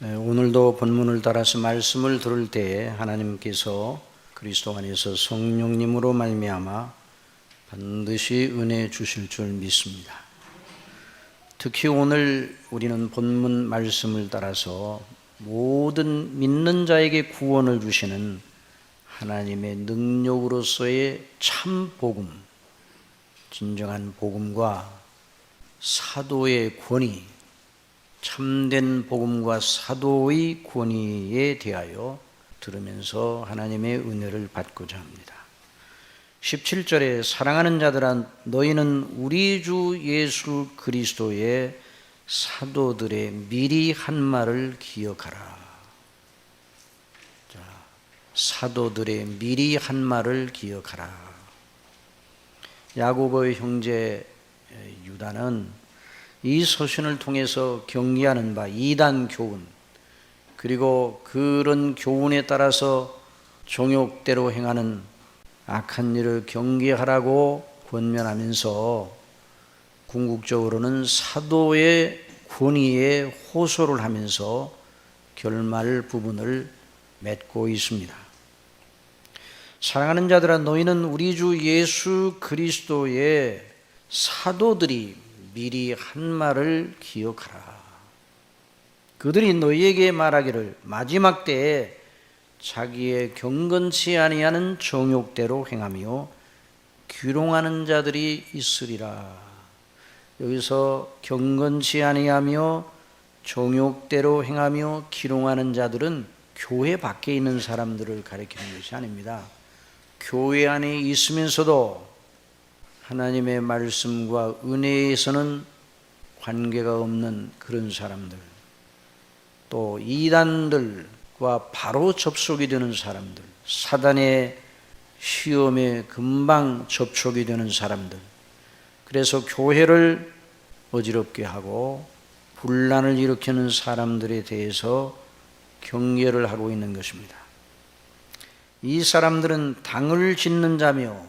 오늘도 본문을 따라서 말씀을 들을 때에 하나님께서 그리스도 안에서 성령님으로 말미암아 반드시 은혜 주실 줄 믿습니다. 특히 오늘 우리는 본문 말씀을 따라서 모든 믿는 자에게 구원을 주시는 하나님의 능력으로서의 참 복음, 진정한 복음과 사도의 권위, 참된 복음과 사도의 권위에 대하여 들으면서 하나님의 은혜를 받고자 합니다. 17절에 사랑하는 자들아 너희는 우리 주 예수 그리스도의 사도들의 미리 한 말을 기억하라. 자, 사도들의 미리 한 말을 기억하라. 야고보의 형제 유다는 이 서신을 통해서 경계하는 바 이단 교훈, 그리고 그런 교훈에 따라서 정욕대로 행하는 악한 일을 경계하라고 권면하면서 궁극적으로는 사도의 권위에 호소를 하면서 결말 부분을 맺고 있습니다. 사랑하는 자들아 너희는 우리 주 예수 그리스도의 사도들이 미리 한 말을 기억하라. 그들이 너희에게 말하기를 마지막 때에 자기의 경건치 아니하는 정욕대로 행하며 기롱하는 자들이 있으리라. 여기서 경건치 아니하며 정욕대로 행하며 기롱하는 자들은 교회 밖에 있는 사람들을 가리키는 것이 아닙니다. 교회 안에 있으면서도 하나님의 말씀과 은혜에서는 관계가 없는 그런 사람들, 또 이단들과 바로 접촉이 되는 사람들, 사단의 시험에 금방 접촉이 되는 사람들, 그래서 교회를 어지럽게 하고 분란을 일으키는 사람들에 대해서 경계를 하고 있는 것입니다. 이 사람들은 당을 짓는 자며,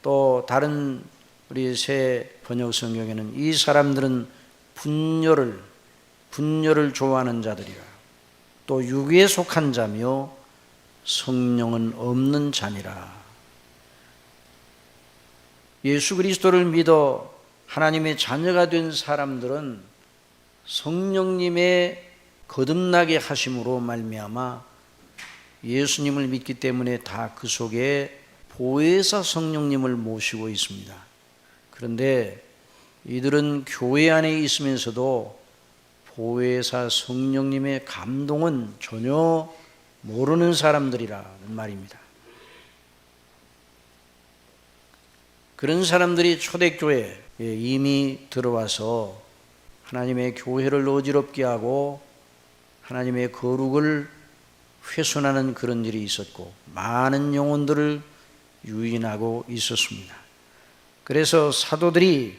또 다른 우리 새 번역 성경에는 이 사람들은 분열을 좋아하는 자들이라. 또 육에 속한 자며 성령은 없는 자니라. 예수 그리스도를 믿어 하나님의 자녀가 된 사람들은 성령님의 거듭나게 하심으로 말미암아 예수님을 믿기 때문에 다 그 속에 보혜사 성령님을 모시고 있습니다. 그런데 이들은 교회 안에 있으면서도 보혜사 성령님의 감동은 전혀 모르는 사람들이라는 말입니다. 그런 사람들이 초대교회에 이미 들어와서 하나님의 교회를 어지럽게 하고 하나님의 거룩을 훼손하는 그런 일이 있었고 많은 영혼들을 유인하고 있었습니다. 그래서 사도들이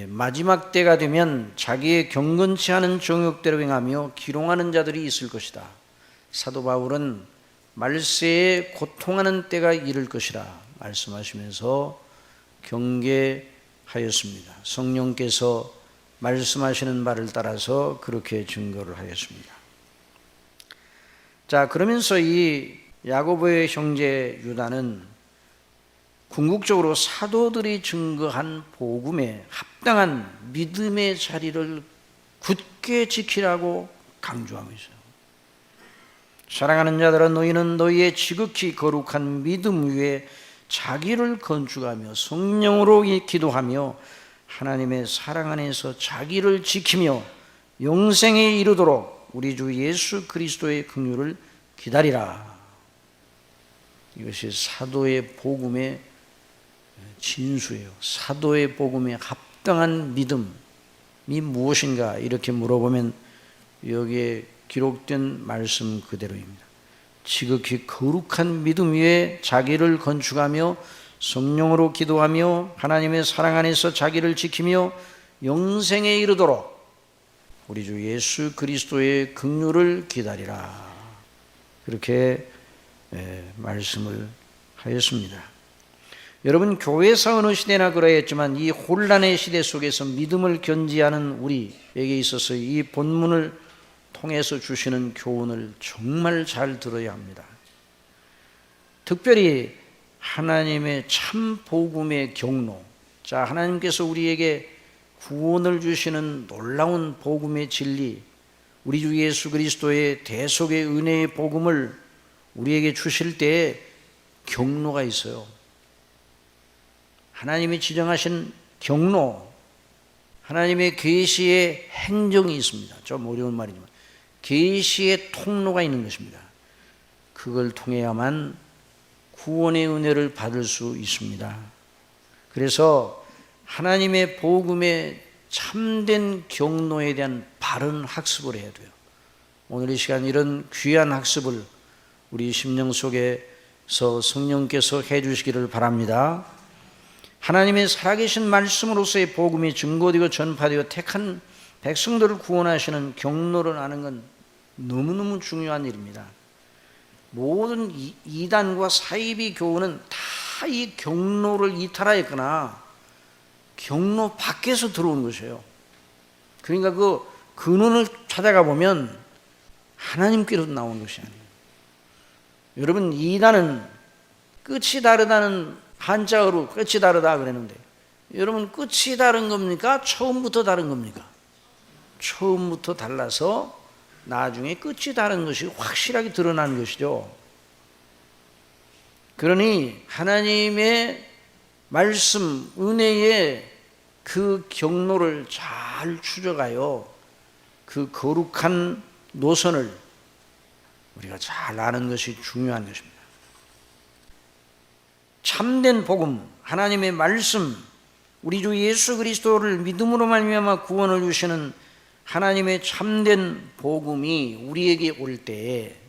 마지막 때가 되면 자기의 경건치 않은 정욕대로 행하며 기롱하는 자들이 있을 것이다. 사도 바울은 말세에 고통하는 때가 이를 것이라 말씀하시면서 경계하였습니다. 성령께서 말씀하시는 바를 따라서 그렇게 증거를 하였습니다. 자, 그러면서 이 야고보의 형제 유다는 궁극적으로 사도들이 증거한 복음에 합당한 믿음의 자리를 굳게 지키라고 강조하고 있어요. 사랑하는 자들아 너희는 너희의 지극히 거룩한 믿음 위에 자기를 건축하며 성령으로 기도하며 하나님의 사랑 안에서 자기를 지키며 영생에 이르도록 우리 주 예수 그리스도의 긍휼을 기다리라. 이것이 사도의 복음의 진수예요. 사도의 복음에 합당한 믿음이 무엇인가 이렇게 물어보면 여기에 기록된 말씀 그대로입니다. 지극히 거룩한 믿음 위에 자기를 건축하며 성령으로 기도하며 하나님의 사랑 안에서 자기를 지키며 영생에 이르도록 우리 주 예수 그리스도의 긍휼을 기다리라. 그렇게 말씀을 하였습니다. 여러분, 교회사 어느 시대나 그러했지만 이 혼란의 시대 속에서 믿음을 견지하는 우리에게 있어서 이 본문을 통해서 주시는 교훈을 정말 잘 들어야 합니다. 특별히 하나님의 참 복음의 경로, 자, 하나님께서 우리에게 구원을 주시는 놀라운 복음의 진리, 우리 주 예수 그리스도의 대속의 은혜의 복음을 우리에게 주실 때에 경로가 있어요. 하나님이 지정하신 경로, 하나님의 계시의 행정이 있습니다. 좀 어려운 말이지만 계시의 통로가 있는 것입니다. 그걸 통해야만 구원의 은혜를 받을 수 있습니다. 그래서 하나님의 복음의 참된 경로에 대한 바른 학습을 해야 돼요. 오늘 이 시간 이런 귀한 학습을 우리 심령 속에서 성령께서 해 주시기를 바랍니다. 하나님의 살아계신 말씀으로서의 복음이 증거되고 전파되어 택한 백성들을 구원하시는 경로를 아는 건 너무너무 중요한 일입니다. 모든 이단과 사이비 교훈은 다 이 경로를 이탈하였거나 경로 밖에서 들어온 것이에요. 그러니까 그 근원을 찾아가 보면 하나님께로 나온 것이 아니에요. 여러분, 이단은 끝이 다르다는 한자어로 끝이 다르다 그랬는데, 여러분, 끝이 다른 겁니까? 처음부터 다른 겁니까? 처음부터 달라서 나중에 끝이 다른 것이 확실하게 드러나는 것이죠. 그러니 하나님의 말씀, 은혜의 그 경로를 잘 추적하여 그 거룩한 노선을 우리가 잘 아는 것이 중요한 것입니다. 참된 복음, 하나님의 말씀, 우리 주 예수 그리스도를 믿음으로 말미암아 구원을 주시는 하나님의 참된 복음이 우리에게 올 때에,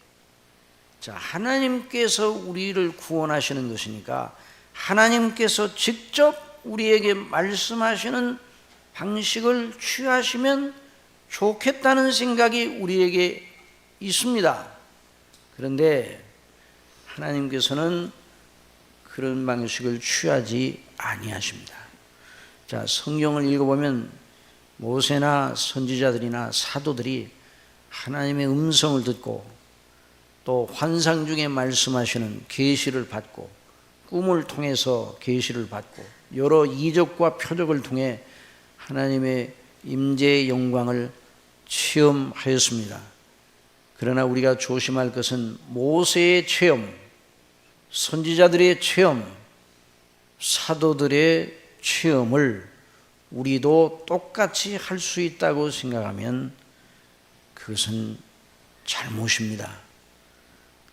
자, 하나님께서 우리를 구원하시는 것이니까 하나님께서 직접 우리에게 말씀하시는 방식을 취하시면 좋겠다는 생각이 우리에게 있습니다. 그런데 하나님께서는 그런 방식을 취하지 아니하십니다. 자, 성경을 읽어보면 모세나 선지자들이나 사도들이 하나님의 음성을 듣고 또 환상 중에 말씀하시는 계시를 받고 꿈을 통해서 계시를 받고 여러 이적과 표적을 통해 하나님의 임재의 영광을 체험하였습니다. 그러나 우리가 조심할 것은 모세의 체험, 선지자들의 체험, 사도들의 체험을 우리도 똑같이 할 수 있다고 생각하면 그것은 잘못입니다.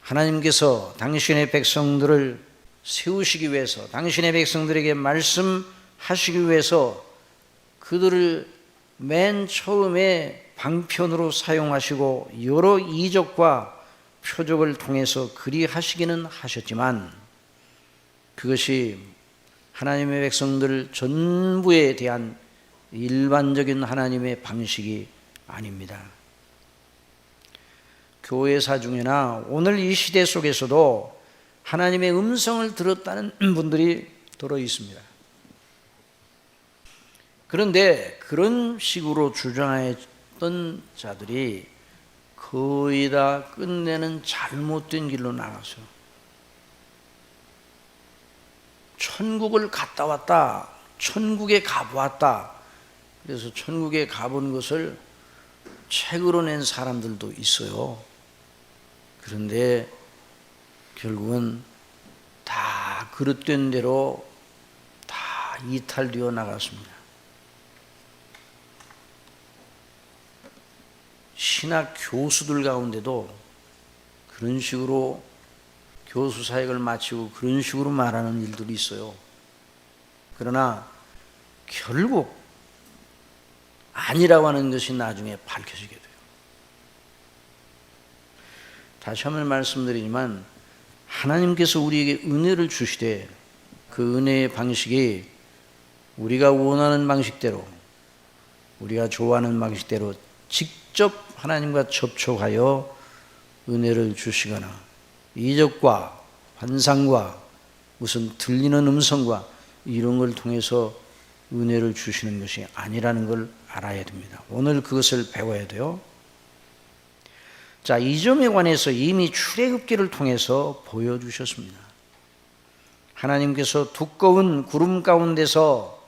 하나님께서 당신의 백성들을 세우시기 위해서, 당신의 백성들에게 말씀하시기 위해서 그들을 맨 처음에 방편으로 사용하시고 여러 이적과 표적을 통해서 그리 하시기는 하셨지만 그것이 하나님의 백성들 전부에 대한 일반적인 하나님의 방식이 아닙니다. 교회사 중에나 오늘 이 시대 속에서도 하나님의 음성을 들었다는 분들이 들어 있습니다. 그런데 그런 식으로 주장했던 자들이 거의 다 끝내는 잘못된 길로 나갔어요. 천국을 갔다 왔다, 천국에 가보았다, 그래서 천국에 가본 것을 책으로 낸 사람들도 있어요. 그런데 결국은 다 그릇된 대로 다 이탈되어 나갔습니다. 신학 교수들 가운데도 그런 식으로 교수 사역을 마치고 그런 식으로 말하는 일들이 있어요. 그러나 결국 아니라고 하는 것이 나중에 밝혀지게 돼요. 다시 한번 말씀드리지만 하나님께서 우리에게 은혜를 주시되 그 은혜의 방식이 우리가 원하는 방식대로, 우리가 좋아하는 방식대로 직접 하나님과 접촉하여 은혜를 주시거나 이적과 환상과 무슨 들리는 음성과 이런 걸 통해서 은혜를 주시는 것이 아니라는 걸 알아야 됩니다. 오늘 그것을 배워야 돼요. 자, 이 점에 관해서 이미 출애굽기를 통해서 보여주셨습니다. 하나님께서 두꺼운 구름 가운데서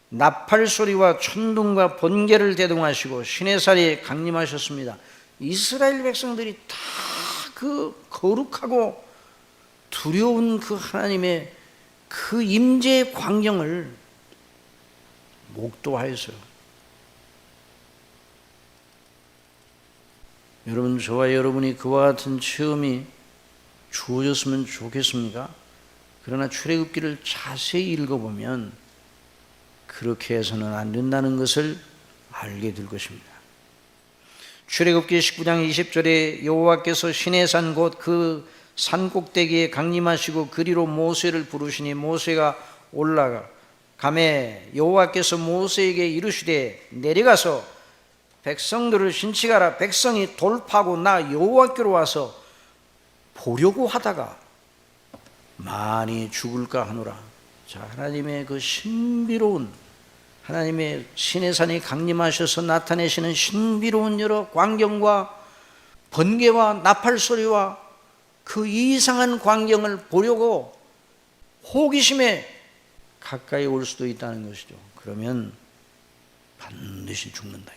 나팔 소리와 천둥과 번개를 대동하시고 시내산에 강림하셨습니다. 이스라엘 백성들이 다 그 거룩하고 두려운 그 하나님의 그 임재의 광경을 목도하였어요. 여러분, 저와 여러분이 그와 같은 체험이 주어졌으면 좋겠습니까? 그러나 출애굽기를 자세히 읽어보면 그렇게 해서는 안 된다는 것을 알게 될 것입니다. 출애굽기 19장 20절에 여호와께서 시내산 곧 그 산꼭대기에 강림하시고 그리로 모세를 부르시니 모세가 올라가 가매 여호와께서 모세에게 이르시되 내려가서 백성들을 신치가라. 백성이 돌파하고 나 여호와께로 와서 보려고 하다가 많이 죽을까 하노라. 자, 하나님의 그 신비로운 하나님의 시내산에 강림하셔서 나타내시는 신비로운 여러 광경과 번개와 나팔 소리와 그 이상한 광경을 보려고 호기심에 가까이 올 수도 있다는 것이죠. 그러면 반드시 죽는다.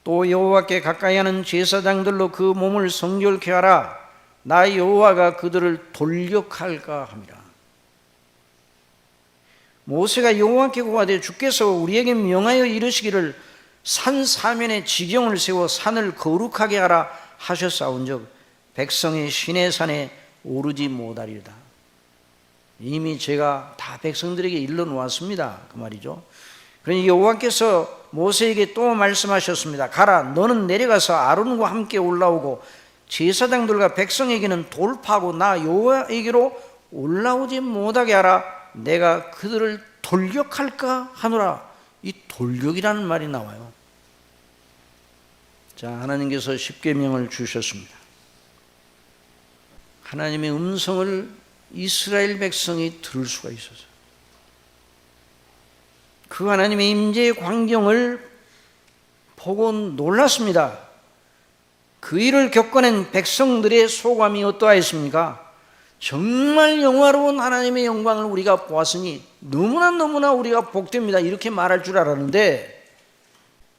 또 여호와께 가까이 하는 제사장들로 그 몸을 성결케 하라. 나 여호와가 그들을 돌격할까 함이라. 모세가 여호와께 고하되 주께서 우리에게 명하여 이르시기를 산 사면에 지경을 세워 산을 거룩하게 하라 하셨사온즉 백성이 시내산에 오르지 못하리로다. 이미 제가 다 백성들에게 일러 놓았습니다. 그 말이죠. 그러니 여호와께서 모세에게 또 말씀하셨습니다. 가라, 너는 내려가서 아론과 함께 올라오고 제사장들과 백성에게는 돌파하고 나 여호와에게로 올라오지 못하게 하라. 내가 그들을 돌격할까 하노라. 이 돌격이라는 말이 나와요. 자, 하나님께서 십계명을 주셨습니다. 하나님의 음성을 이스라엘 백성이 들을 수가 있어서 그 하나님의 임재의 광경을 보고 놀랐습니다. 그 일을 겪어낸 백성들의 소감이 어떠하였습니까? 정말 영화로운 하나님의 영광을 우리가 보았으니 너무나 우리가 복됩니다. 이렇게 말할 줄 알았는데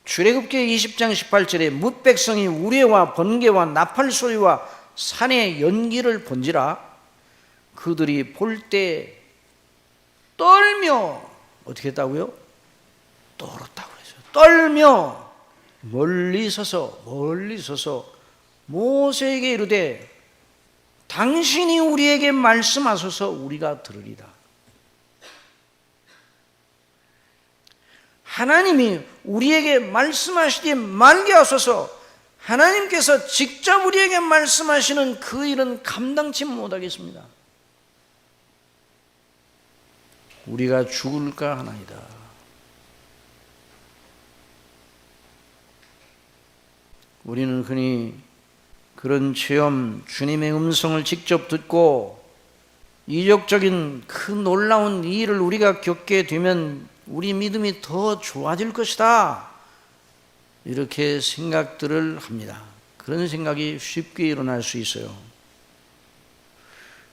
출애굽기 20장 18절에 뭇 백성이 우레와 번개와 나팔 소리와 산의 연기를 본지라 그들이 볼 때 떨며 어떻게 했다고요? 떨었다고 했어요. 떨며 멀리 서서 모세에게 이르되 당신이 우리에게 말씀하소서 우리가 들으리다. 하나님이 우리에게 말씀하시되 말게 하소서. 하나님께서 직접 우리에게 말씀하시는 그 일은 감당치 못하겠습니다. 우리가 죽을까 하나이다. 우리는 흔히 그런 체험, 주님의 음성을 직접 듣고 이적적인 그 놀라운 이 일을 우리가 겪게 되면 우리 믿음이 더 좋아질 것이다. 이렇게 생각들을 합니다. 그런 생각이 쉽게 일어날 수 있어요.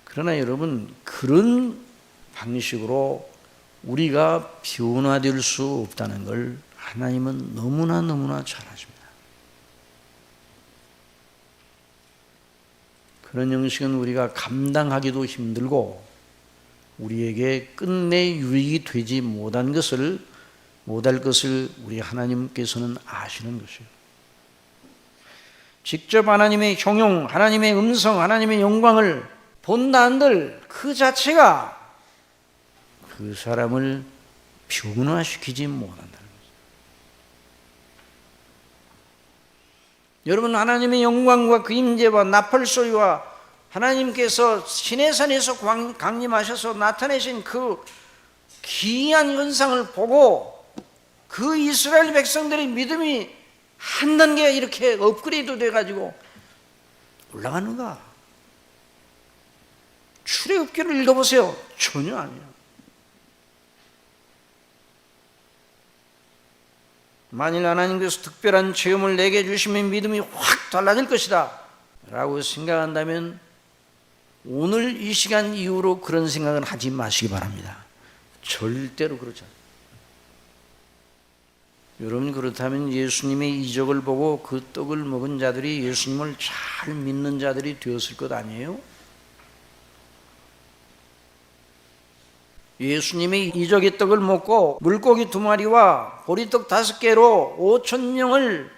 그러나 여러분, 그런 방식으로 우리가 변화될 수 없다는 걸 하나님은 너무나 잘 아십니다. 그런 형식은 우리가 감당하기도 힘들고 우리에게 끝내 유익이 되지 못할 것을 우리 하나님께서는 아시는 것이에요. 직접 하나님의 형용, 하나님의 음성, 하나님의 영광을 본다 한들 그 자체가 그 사람을 변화시키지 못한다는 거죠. 여러분, 하나님의 영광과 그 임재와 나팔 소리와 하나님께서 시내산에서 강림하셔서 나타내신 그 기이한 현상을 보고 그 이스라엘 백성들의 믿음이 한 단계 이렇게 업그레이드 돼가지고 올라가는가? 출애굽기를 읽어보세요. 전혀 아니에요. 만일 하나님께서 특별한 체험을 내게 주시면 믿음이 확 달라질 것이다 라고 생각한다면 오늘 이 시간 이후로 그런 생각은 하지 마시기 바랍니다. 절대로 그렇지 않아요. 여러분, 그렇다면 예수님의 이적을 보고 그 떡을 먹은 자들이 예수님을 잘 믿는 자들이 되었을 것 아니에요? 예수님의 이적의 떡을 먹고 물고기 2마리와 보리떡 5개로 5,000명을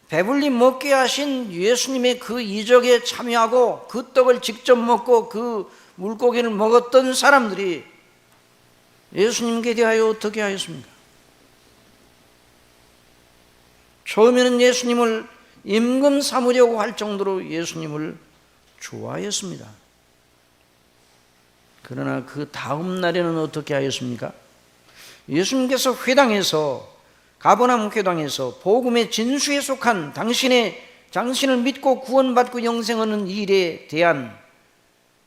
배불리 먹게 하신 예수님의 그 이적에 참여하고 그 떡을 직접 먹고 그 물고기를 먹었던 사람들이 예수님께 대하여 어떻게 하였습니까? 처음에는 예수님을 임금 삼으려고 할 정도로 예수님을 좋아했습니다. 그러나 그 다음 날에는 어떻게 하였습니까? 예수님께서 회당에서, 가버나움 회당에서 복음의 진수에 속한 당신을 믿고 구원받고 영생하는 일에 대한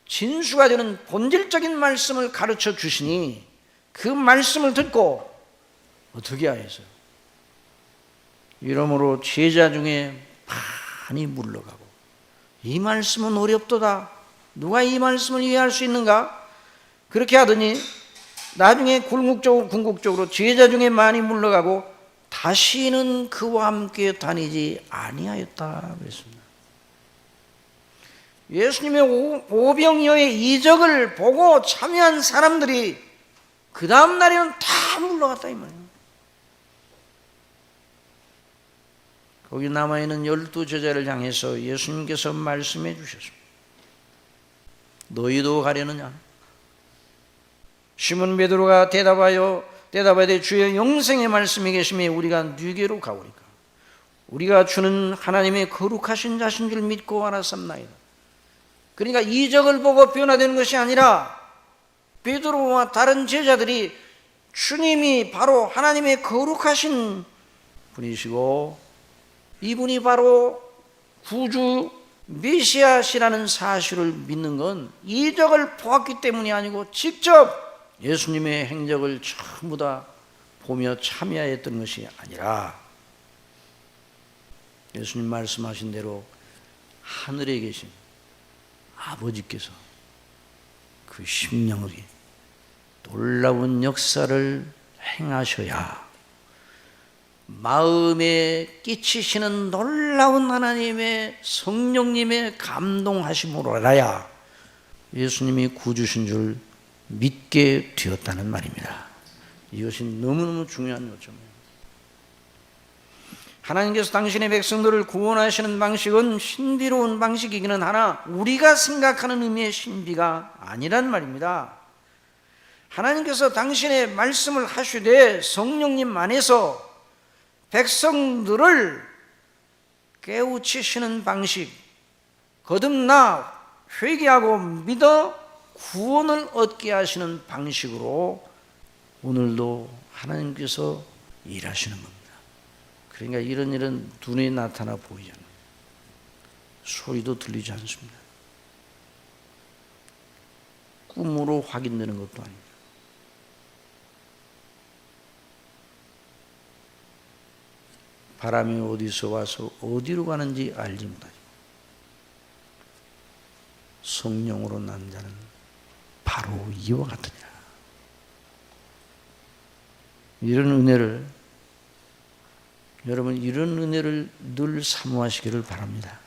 진수가 되는 본질적인 말씀을 가르쳐 주시니 그 말씀을 듣고 어떻게 하였어요? 이러므로 제자 중에 많이 물러가고, 이 말씀은 어렵도다, 누가 이 말씀을 이해할 수 있는가? 그렇게 하더니 나중에 궁극적으로 제자 중에 많이 물러가고 다시는 그와 함께 다니지 아니하였다 그랬습니다. 예수님의 오병이어의 이적을 보고 참여한 사람들이 그 다음 날에는 다 물러갔다 이 말이에요. 거기 남아있는 12 제자를 향해서 예수님께서 말씀해 주셨습니다. 너희도 가려느냐? 시몬 베드로가 대답하되 주여, 영생의 말씀이 계시매 우리가 누게로 가오리까? 우리가 주는 하나님의 거룩하신 자신 줄 믿고 알았습나이다. 그러니까 이적을 보고 변화되는 것이 아니라 베드로와 다른 제자들이 주님이 바로 하나님의 거룩하신 분이시고 이분이 바로 구주 메시아시라는 사실을 믿는 건 이적을 보았기 때문이 아니고 직접 예수님의 행적을 전부 다 보며 참여했던 것이 아니라 예수님 말씀하신 대로 하늘에 계신 아버지께서 그 심령의 놀라운 역사를 행하셔야, 마음에 끼치시는 놀라운 하나님의 성령님의 감동하심으로 알아야 예수님이 구주신 줄 믿게 되었다는 말입니다. 이것이 너무너무 중요한 요점이에요. 하나님께서 당신의 백성들을 구원하시는 방식은 신비로운 방식이기는 하나 우리가 생각하는 의미의 신비가 아니란 말입니다. 하나님께서 당신의 말씀을 하시되 성령님 안에서 백성들을 깨우치시는 방식, 거듭나 회개하고 믿어 구원을 얻게 하시는 방식으로 오늘도 하나님께서 일하시는 겁니다. 그러니까 이런 일은 눈에 나타나 보이지 않아요. 소리도 들리지 않습니다. 꿈으로 확인되는 것도 아닙니다. 바람이 어디서 와서 어디로 가는지 알지 못하죠. 성령으로 난 자는 바로 이와 같으니라. 이런 은혜를, 여러분 이런 은혜를 늘 사모하시기를 바랍니다.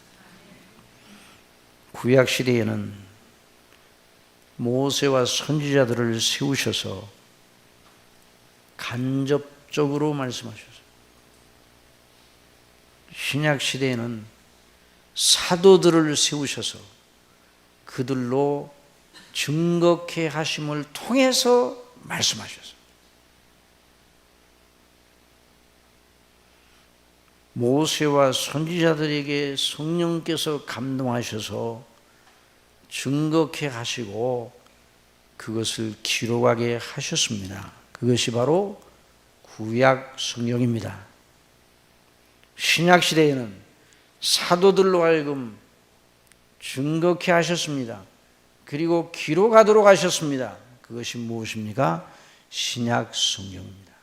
구약시대에는 모세와 선지자들을 세우셔서 간접적으로 말씀하셨어요. 신약시대에는 사도들을 세우셔서 그들로 증거케 하심을 통해서 말씀하셨어요. 모세와 선지자들에게 성령께서 감동하셔서 증거케 하시고 그것을 기록하게 하셨습니다. 그것이 바로 구약 성경입니다. 신약 시대에는 사도들로 하여금 증거케 하셨습니다. 그리고 기록하도록 하셨습니다. 그것이 무엇입니까? 신약 성경입니다.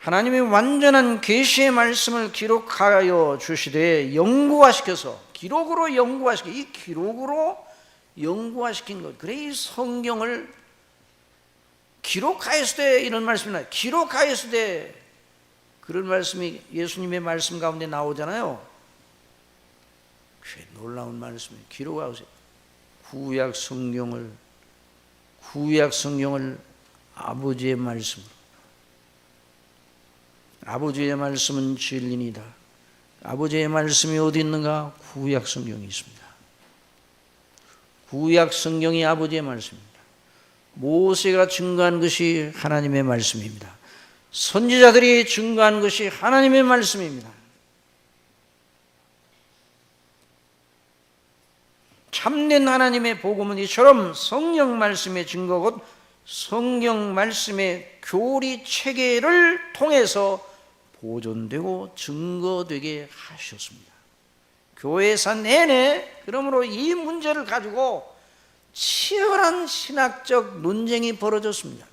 하나님의 완전한 계시의 말씀을 기록하여 주시되 영구화시켜서 기록으로 영구화시켜 이 기록으로 영구화시킨 것. 그래 이 성경을 기록하였으되 이런 말씀이 나요. 기록하였으되 그런 말씀이 예수님의 말씀 가운데 나오잖아요. 꽤 놀라운 말씀이에요. 기록하세요. 구약 성경을 아버지의 말씀으로. 아버지의 말씀은 진리니다. 아버지의 말씀이 어디 있는가? 구약 성경이 있습니다. 구약 성경이 아버지의 말씀입니다. 모세가 증거한 것이 하나님의 말씀입니다. 선지자들이 증거한 것이 하나님의 말씀입니다. 참된 하나님의 복음은 이처럼 성경 말씀의 증거 곧 성경 말씀의 교리 체계를 통해서 보존되고 증거되게 하셨습니다. 교회사 내내 그러므로 이 문제를 가지고 치열한 신학적 논쟁이 벌어졌습니다.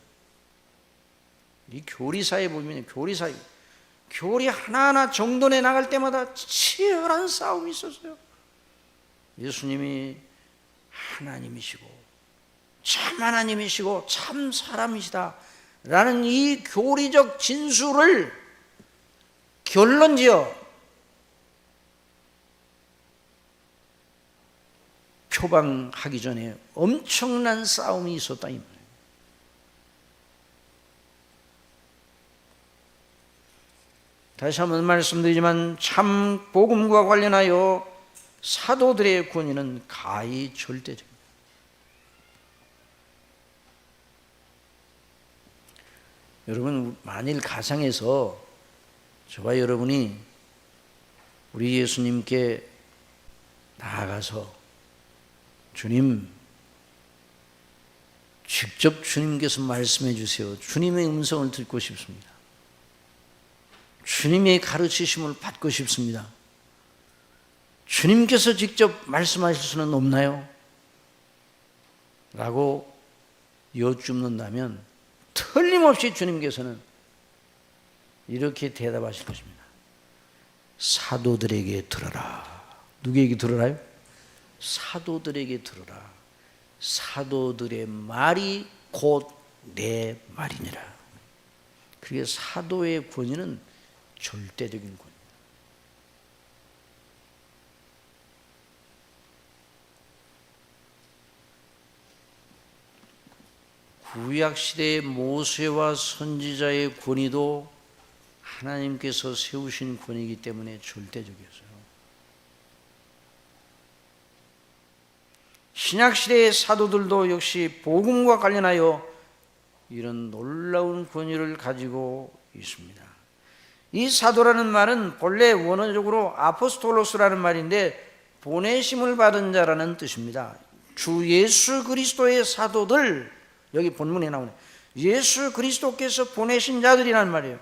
이 교리사에 보면 교리 하나하나 정돈해 나갈 때마다 치열한 싸움이 있었어요. 예수님이 하나님이시고 참 하나님이시고 참 사람이시다 라는 이 교리적 진술을 결론지어 표방하기 전에 엄청난 싸움이 있었다 이 말이에요. 다시 한번 말씀드리지만 참 복음과 관련하여 사도들의 권위는 가히 절대적입니다. 여러분 만일 가상에서 저와 여러분이 우리 예수님께 나아가서 주님, 직접 주님께서 말씀해 주세요. 주님의 음성을 듣고 싶습니다. 주님의 가르치심을 받고 싶습니다. 주님께서 직접 말씀하실 수는 없나요? 라고 여쭙는다면 틀림없이 주님께서는 이렇게 대답하실 것입니다. 사도들에게 들어라. 누구에게 들어라요? 사도들에게 들어라. 사도들의 말이 곧 내 말이니라. 그게 사도의 권위는 절대적인 권위입니다. 구약시대의 모세와 선지자의 권위도 하나님께서 세우신 권위이기 때문에 절대적이었어요. 신약시대의 사도들도 역시 복음과 관련하여 이런 놀라운 권위를 가지고 있습니다. 이 사도라는 말은 본래 원어적으로 아포스톨로스라는 말인데 보내심을 받은 자라는 뜻입니다. 주 예수 그리스도의 사도들, 여기 본문에 나오네. 예수 그리스도께서 보내신 자들이란 말이에요.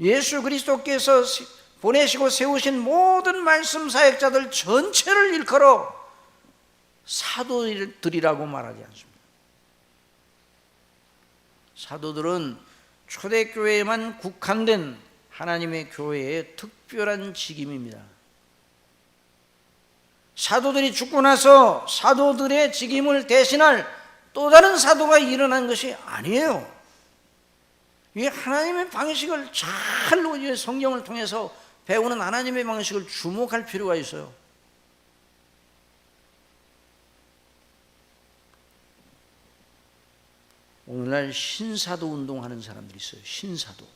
예수 그리스도께서 보내시고 세우신 모든 말씀 사역자들 전체를 일컬어 사도들이라고 말하지 않습니다. 사도들은 초대교회에만 국한된 하나님의 교회의 특별한 직임입니다. 사도들이 죽고 나서 사도들의 직임을 대신할 또 다른 사도가 일어난 것이 아니에요. 이 하나님의 방식을 잘 성경을 통해서 배우는 하나님의 방식을 주목할 필요가 있어요. 오늘날 신사도 운동하는 사람들이 있어요. 신사도.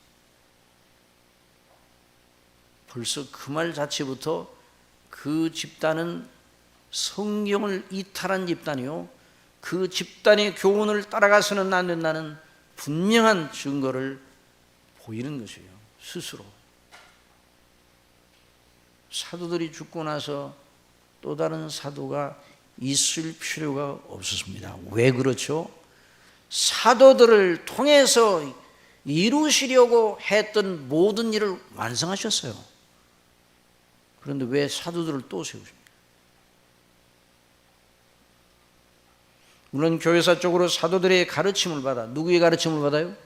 벌써 그 말 자체부터 그 집단은 성경을 이탈한 집단이요, 그 집단의 교훈을 따라가서는 안 된다는 분명한 증거를 보이는 것이에요. 스스로. 사도들이 죽고 나서 또 다른 사도가 있을 필요가 없었습니다. 왜 그렇죠? 사도들을 통해서 이루시려고 했던 모든 일을 완성하셨어요. 그런데 왜 사도들을 또 세우십니까? 물론 교회사 쪽으로 사도들의 가르침을 받아. 누구의 가르침을 받아요?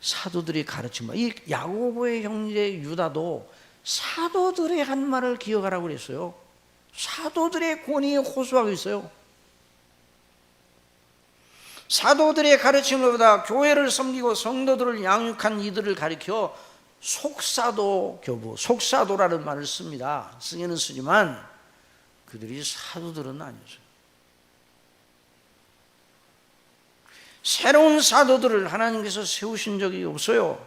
사도들이 가르친 말, 이 야고보의 형제 유다도 사도들의 한 말을 기억하라고 그랬어요. 사도들의 권위에 호소하고 있어요. 사도들의 가르침보다 교회를 섬기고 성도들을 양육한 이들을 가리켜 속사도 교부, 속사도라는 말을 씁니다. 쓰기는 쓰지만 그들이 사도들은 아니죠. 새로운 사도들을 하나님께서 세우신 적이 없어요.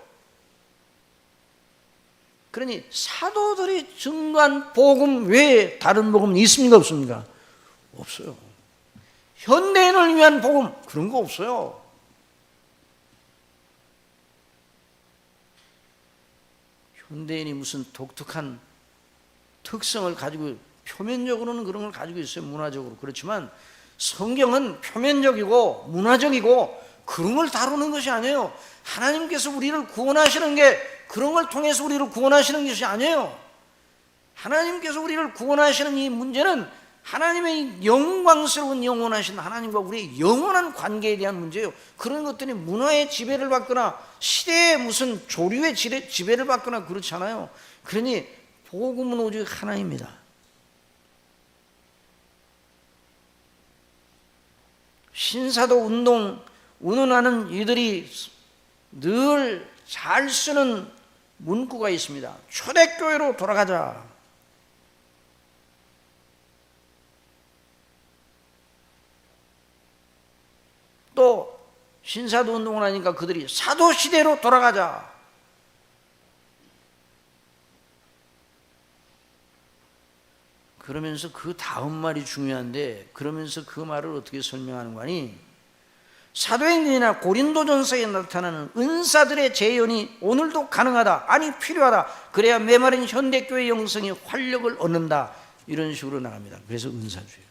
그러니 사도들이 증거한 복음 외에 다른 복음은 있습니까 없습니까? 없어요. 현대인을 위한 복음 그런 거 없어요. 현대인이 무슨 독특한 특성을 가지고 표면적으로는 그런 걸 가지고 있어요. 문화적으로. 그렇지만 성경은 표면적이고 문화적이고 그런 걸 다루는 것이 아니에요. 하나님께서 우리를 구원하시는 게 그런 걸 통해서 우리를 구원하시는 것이 아니에요. 하나님께서 우리를 구원하시는 이 문제는 하나님의 영광스러운 영원하신 하나님과 우리의 영원한 관계에 대한 문제예요. 그런 것들이 문화의 지배를 받거나 시대의 무슨 조류의 지배를 받거나 그렇지 않아요. 그러니 복음은 오직 하나입니다. 신사도 운운하는 이들이 늘 잘 쓰는 문구가 있습니다. 초대교회로 돌아가자. 또 신사도 운동을 하니까 그들이 사도시대로 돌아가자. 그러면서 그 다음 말이 중요한데, 그러면서 그 말을 어떻게 설명하는 거니? 사도행전이나 고린도전서에 나타나는 은사들의 재현이 오늘도 가능하다, 아니 필요하다. 그래야 메마른 현대교회 영성이 활력을 얻는다. 이런 식으로 나갑니다. 그래서 은사주의예요.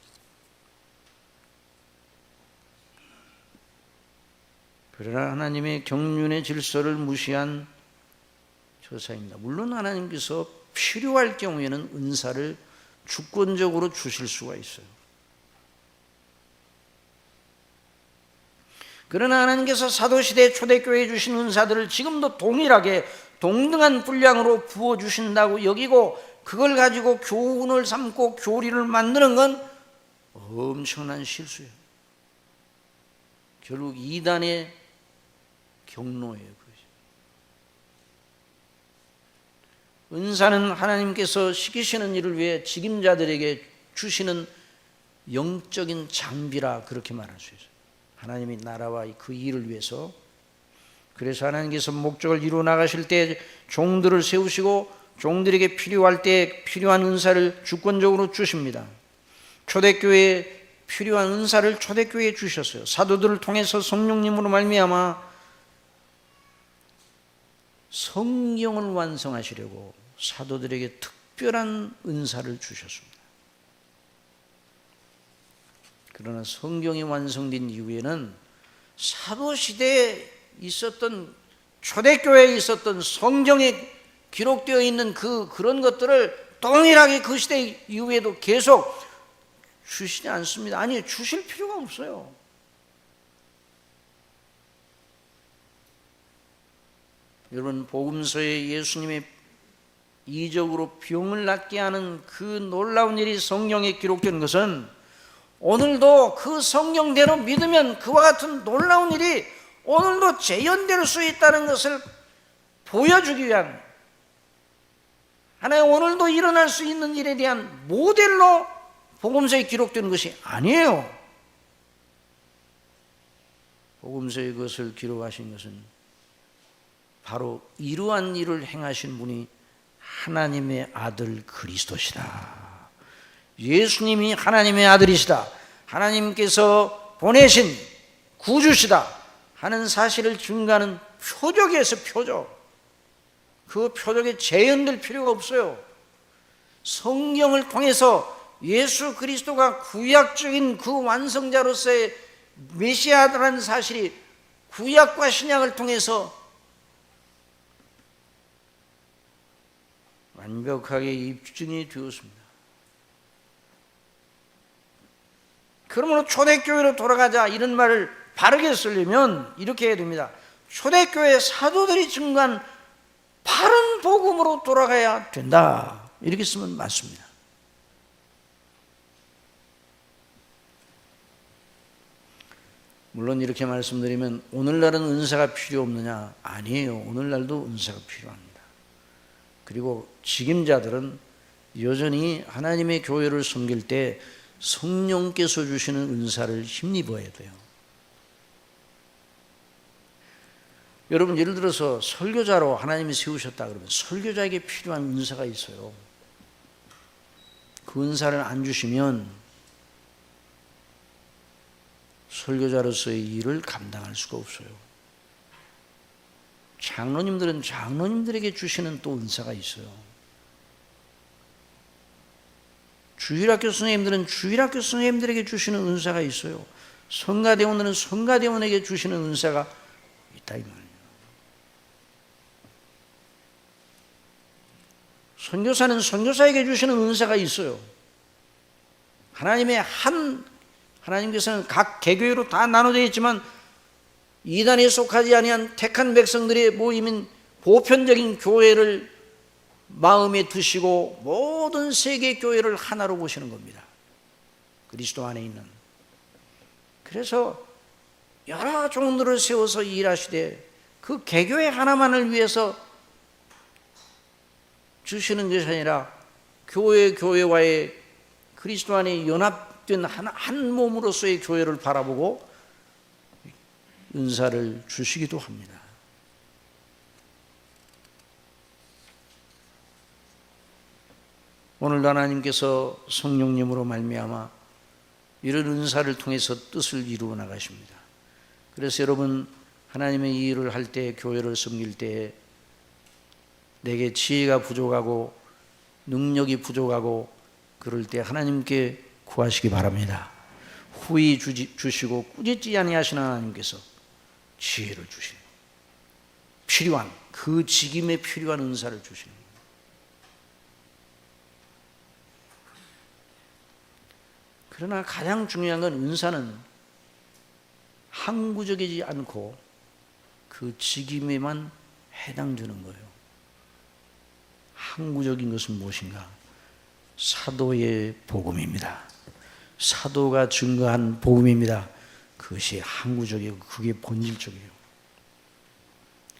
그러나 하나님의 경륜의 질서를 무시한 조사입니다. 물론 하나님께서 필요할 경우에는 은사를 주권적으로 주실 수가 있어요. 그러나 하나님께서 사도시대 초대교회에 주신 은사들을 지금도 동일하게 동등한 분량으로 부어주신다고 여기고 그걸 가지고 교훈을 삼고 교리를 만드는 건 엄청난 실수예요. 결국 이단의 경로예요. 은사는 하나님께서 시키시는 일을 위해 직임자들에게 주시는 영적인 장비라 그렇게 말할 수 있어요. 하나님의 나라와 그 일을 위해서. 그래서 하나님께서 목적을 이루어 나가실 때 종들을 세우시고 종들에게 필요할 때 필요한 은사를 주권적으로 주십니다. 초대교회에 필요한 은사를 초대교회에 주셨어요. 사도들을 통해서 성령님으로 말미암아 성경을 완성하시려고 사도들에게 특별한 은사를 주셨습니다. 그러나 성경이 완성된 이후에는 사도시대에 있었던 초대교회에 있었던 성경에 기록되어 있는 그런 것들을 동일하게 그 시대 이후에도 계속 주시지 않습니다. 아니, 주실 필요가 없어요. 여러분, 복음서에 예수님의 이적으로 병을 낫게 하는 그 놀라운 일이 성경에 기록된 것은 오늘도 그 성경대로 믿으면 그와 같은 놀라운 일이 오늘도 재현될 수 있다는 것을 보여주기 위한, 하나의 오늘도 일어날 수 있는 일에 대한 모델로 복음서에 기록된 것이 아니에요. 복음서에 그것을 기록하신 것은 바로 이러한 일을 행하신 분이 하나님의 아들 그리스도시다. 예수님이 하나님의 아들이시다, 하나님께서 보내신 구주시다 하는 사실을 증거하는 표적에서 표적. 그 표적에 재현될 필요가 없어요. 성경을 통해서 예수 그리스도가 구약적인 그 완성자로서의 메시아라는 사실이 구약과 신약을 통해서 완벽하게 입증이 되었습니다. 그러므로 초대교회로 돌아가자 이런 말을 바르게 쓰려면 이렇게 해야 됩니다. 초대교회 사도들이 증거한 바른 복음으로 돌아가야 된다. 이렇게 쓰면 맞습니다. 물론 이렇게 말씀드리면 오늘날은 은사가 필요 없느냐? 아니에요. 오늘날도 은사가 필요합니다. 그리고 직임자들은 여전히 하나님의 교회를 섬길 때 성령께서 주시는 은사를 힘입어야 돼요. 여러분, 예를 들어서 설교자로 하나님이 세우셨다 그러면 설교자에게 필요한 은사가 있어요. 그 은사를 안 주시면 설교자로서의 일을 감당할 수가 없어요. 장로님들은 장로님들에게 주시는 또 은사가 있어요. 주일학교 선생님들은 주일학교 선생님들에게 주시는 은사가 있어요. 성가대원들은 성가대원에게 주시는 은사가 있다 이 말이에요. 선교사는 선교사에게 주시는 은사가 있어요. 하나님께서는 각 개교회로 다 나눠져 있지만 이단에 속하지 아니한 택한 백성들의 모임인 보편적인 교회를 마음에 두시고 모든 세계 교회를 하나로 보시는 겁니다. 그리스도 안에 있는. 그래서 여러 종들을 세워서 일하시되 그 개교회 하나만을 위해서 주시는 것이 아니라 교회와의 그리스도 안에 연합된 한 몸으로서의 교회를 바라보고 은사를 주시기도 합니다. 오늘도 하나님께서 성령님으로 말미암아 이런 은사를 통해서 뜻을 이루어 나가십니다. 그래서 여러분, 하나님의 일을 할 때, 교회를 섬길 때 내게 지혜가 부족하고 능력이 부족하고 그럴 때 하나님께 구하시기 바랍니다. 후히 주시고 꾸짖지 아니하시는 하나님께서 지혜를 주시는, 필요한 그 직임에 필요한 은사를 주시는 거예요. 그러나 가장 중요한 건 은사는 항구적이지 않고 그 직임에만 해당되는 거예요. 항구적인 것은 무엇인가? 사도의 복음입니다. 사도가 증거한 복음입니다. 그것이 항구적이고 그게 본질적이에요.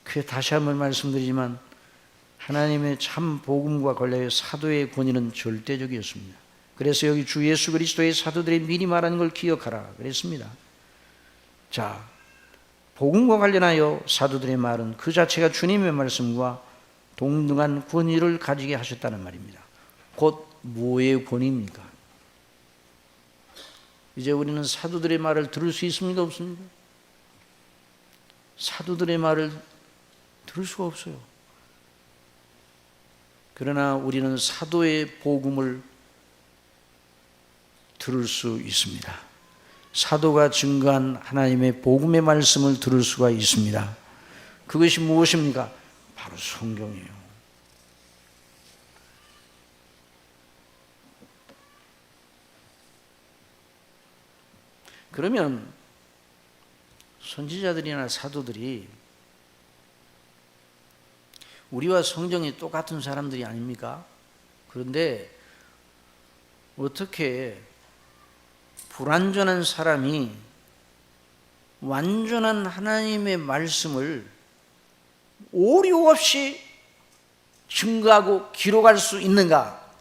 그게 다시 한번 말씀드리지만 하나님의 참 복음과 관련해 사도의 권위는 절대적이었습니다. 그래서 여기 주 예수 그리스도의 사도들이 미리 말하는 걸 기억하라 그랬습니다. 자, 복음과 관련하여 사도들의 말은 그 자체가 주님의 말씀과 동등한 권위를 가지게 하셨다는 말입니다. 곧 뭐의 권위입니까? 이제 우리는 사도들의 말을 들을 수 있습니까? 없습니까? 사도들의 말을 들을 수가 없어요. 그러나 우리는 사도의 복음을 들을 수 있습니다. 사도가 증거한 하나님의 복음의 말씀을 들을 수가 있습니다. 그것이 무엇입니까? 바로 성경이에요. 그러면 선지자들이나 사도들이 우리와 성정이 똑같은 사람들이 아닙니까? 그런데 어떻게 불완전한 사람이 완전한 하나님의 말씀을 오류 없이 증거하고 기록할 수 있는가?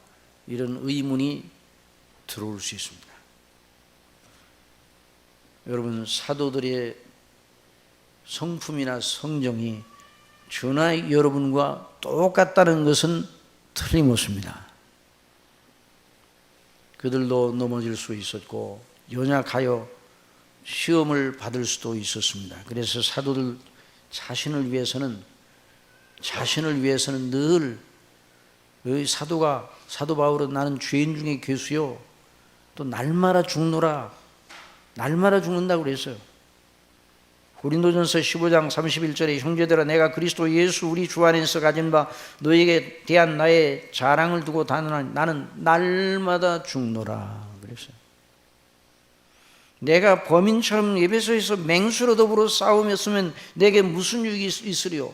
이런 의문이 들어올 수 있습니다. 여러분, 사도들의 성품이나 성정이 저나 여러분과 똑같다는 것은 틀림없습니다. 그들도 넘어질 수 있었고 연약하여 시험을 받을 수도 있었습니다. 그래서 사도들 자신을 위해서는 늘 사도 바울은 나는 죄인 중에 괴수요 또 날마다 죽노라, 날마다 죽는다고 그랬어요. 고린도전서 15장 31절에 형제들아 내가 그리스도 예수 우리 주 안에서 가진 바 너에게 대한 나의 자랑을 두고 다노니 나는 날마다 죽노라 그랬어요. 내가 범인처럼 에베소에서 맹수로 더불어 싸우였으면 내게 무슨 유익이 있으리요?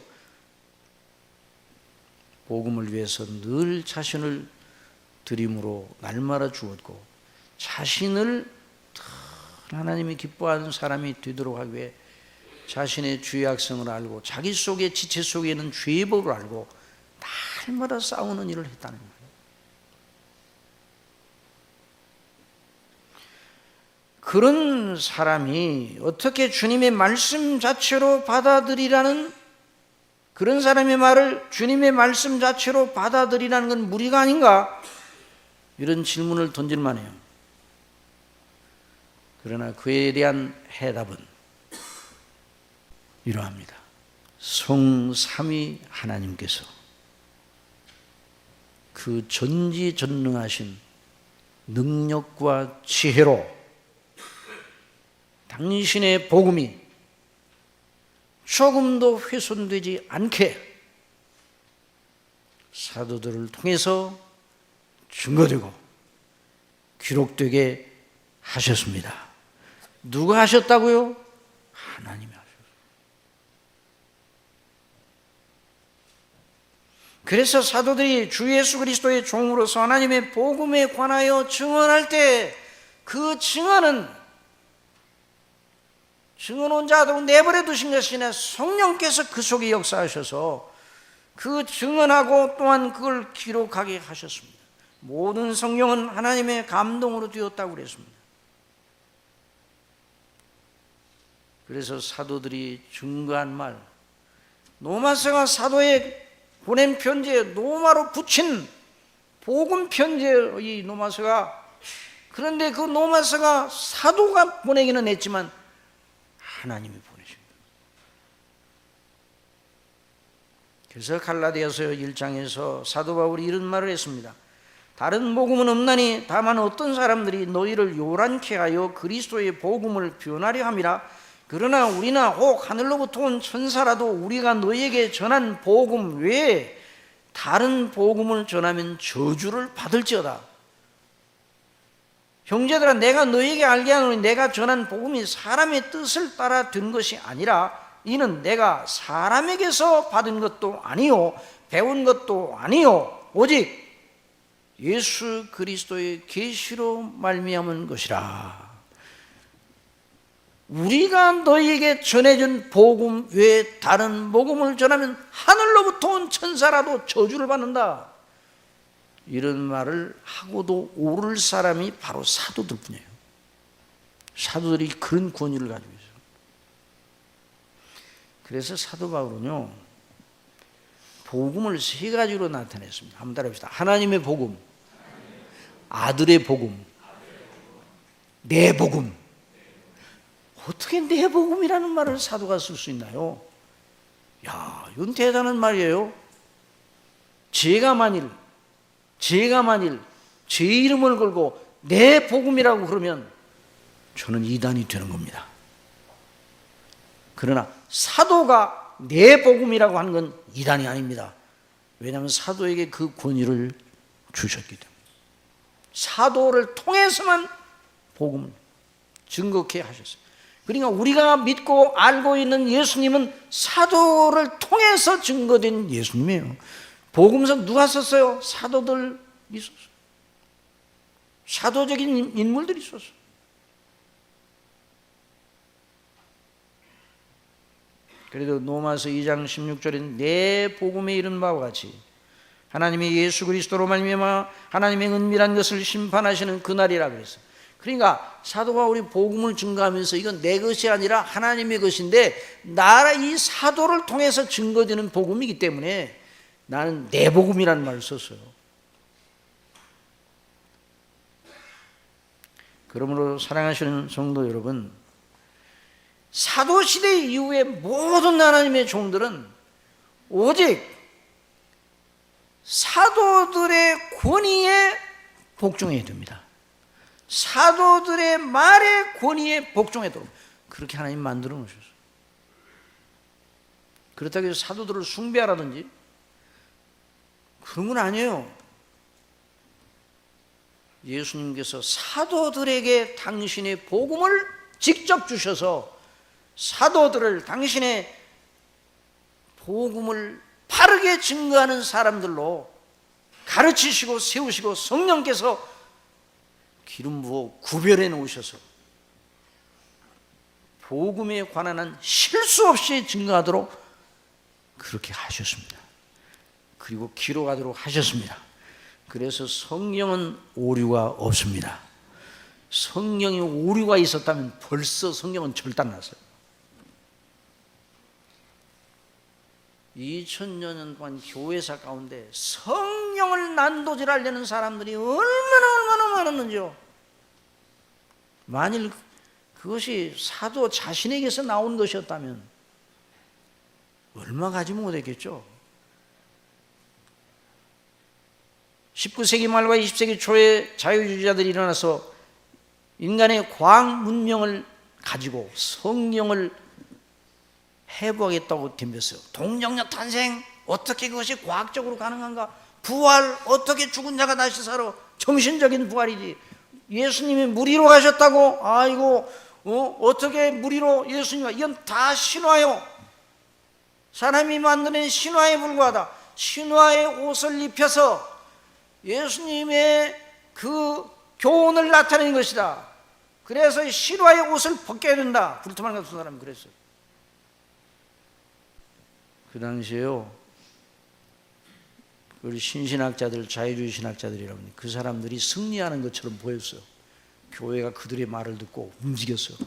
복음을 위해서 늘 자신을 드림으로 날마다 주었고 자신을 하나님이 기뻐하는 사람이 되도록 하기 위해 자신의 죄악성을 알고 자기 속에 지체 속에 있는 죄의 법을 알고 날마다 싸우는 일을 했다는 거예요. 그런 사람이 어떻게 주님의 말씀 자체로 받아들이라는, 그런 사람의 말을 주님의 말씀 자체로 받아들이라는 건 무리가 아닌가? 이런 질문을 던질 만해요. 그러나 그에 대한 해답은 이러합니다. 성삼위 하나님께서 그 전지전능하신 능력과 지혜로 당신의 복음이 조금도 훼손되지 않게 사도들을 통해서 증거되고 기록되게 하셨습니다. 누가 하셨다고요? 하나님이 하셨어요. 그래서 사도들이 주 예수 그리스도의 종으로서 하나님의 복음에 관하여 증언할 때 그 증언은 증언한 자도 내버려 두신 것이 아니라 성령께서 그 속에 역사하셔서 그 증언하고 또한 그걸 기록하게 하셨습니다. 모든 성경은 하나님의 감동으로 되었다고 그랬습니다. 그래서 사도들이 증거한 말, 노마서가 사도의 보낸 편지에 노마로 붙인 복음 편지의 이 노마서가, 그런데 그 노마서가 사도가 보내기는 했지만 하나님이 보내십니다. 그래서 갈라디아서 1장에서 사도 바울이 이런 말을 했습니다. 다른 복음은 없나니 다만 어떤 사람들이 너희를 요란케 하여 그리스도의 복음을 변하려 함이라. 그러나 우리나 혹 하늘로부터 온 천사라도 우리가 너희에게 전한 복음 외에 다른 복음을 전하면 저주를 받을지어다. 형제들아, 내가 너희에게 알게 하노니 내가 전한 복음이 사람의 뜻을 따라 된 것이 아니라 이는 내가 사람에게서 받은 것도 아니요 배운 것도 아니요 오직 예수 그리스도의 계시로 말미암은 것이라. 우리가 너희에게 전해준 복음 외에 다른 복음을 전하면 하늘로부터 온 천사라도 저주를 받는다. 이런 말을 하고도 오를 사람이 바로 사도들 뿐이에요. 사도들이 그런 권위를 가지고 있어요. 그래서 사도 바울은요, 복음을 세 가지로 나타냈습니다. 한번 따라합시다. 하나님의 복음, 아들의 복음, 내 복음. 어떻게 내 복음이라는 말을 사도가 쓸 수 있나요? 야, 이건 대단한 말이에요. 제가 만일 제 이름을 걸고 내 복음이라고 그러면 저는 이단이 되는 겁니다. 그러나 사도가 내 복음이라고 하는 건 이단이 아닙니다. 왜냐하면 사도에게 그 권위를 주셨기 때문에. 사도를 통해서만 복음을 증거케 하셨어요. 그러니까 우리가 믿고 알고 있는 예수님은 사도를 통해서 증거된 예수님이에요. 복음서 누가 썼어요? 사도들이 썼어요. 사도적인 인물들이 썼어요. 그래도 로마서 2장 16절에 내 복음에 이른 바와 같이 하나님이 예수 그리스도로 말미암아 하나님의 은밀한 것을 심판하시는 그날이라 그랬어요. 그러니까 사도 바울이 복음을 증거하면서 이건 내 것이 아니라 하나님의 것인데 이 사도를 통해서 증거되는 복음이기 때문에 나는 내 복음이라는 말을 썼어요. 그러므로 사랑하시는 성도 여러분, 사도시대 이후에 모든 하나님의 종들은 오직 사도들의 권위에 복종해야 됩니다. 사도들의 말에 권위에 복종하도록 그렇게 하나님 만들어 놓으셨어요. 그렇다고 해서 사도들을 숭배하라든지 그런 건 아니에요. 예수님께서 사도들에게 당신의 복음을 직접 주셔서 사도들을 당신의 복음을 바르게 증거하는 사람들로 가르치시고 세우시고 성령께서 기름 부어 구별해 놓으셔서 복음에 관한 한 실수 없이 증거하도록 그렇게 하셨습니다. 그리고 기록하도록 하셨습니다. 그래서 성경은 오류가 없습니다. 성경에 오류가 있었다면 벌써 성경은 절단났어요. 2000여 년 동안 교회사 가운데 성경을 난도질하려는 사람들이 얼마나 많았는지요. 만일 그것이 사도 자신에게서 나온 것이었다면 얼마 가지 못했겠죠. 19세기 말과 20세기 초에 자유주의자들이 일어나서 인간의 과학 문명을 가지고 성경을 해부하겠다고 덤볐어요. 동정녀 탄생, 어떻게 그것이 과학적으로 가능한가? 부활, 어떻게 죽은 자가 다시 살아? 정신적인 부활이지. 예수님이 물 위로 가셨다고? 아이고, 어떻게 물 위로 예수님이? 이건 다 신화요. 사람이 만드는 신화에 불과하다. 신화의 옷을 입혀서 예수님의 그 교훈을 나타내는 것이다. 그래서 신화의 옷을 벗겨야 된다. 불트만 같은 사람이 그랬어요. 그 당시에요, 우리 신신학자들, 자유주의 신학자들이라면 그 사람들이 승리하는 것처럼 보였어요. 교회가 그들의 말을 듣고 움직였어요.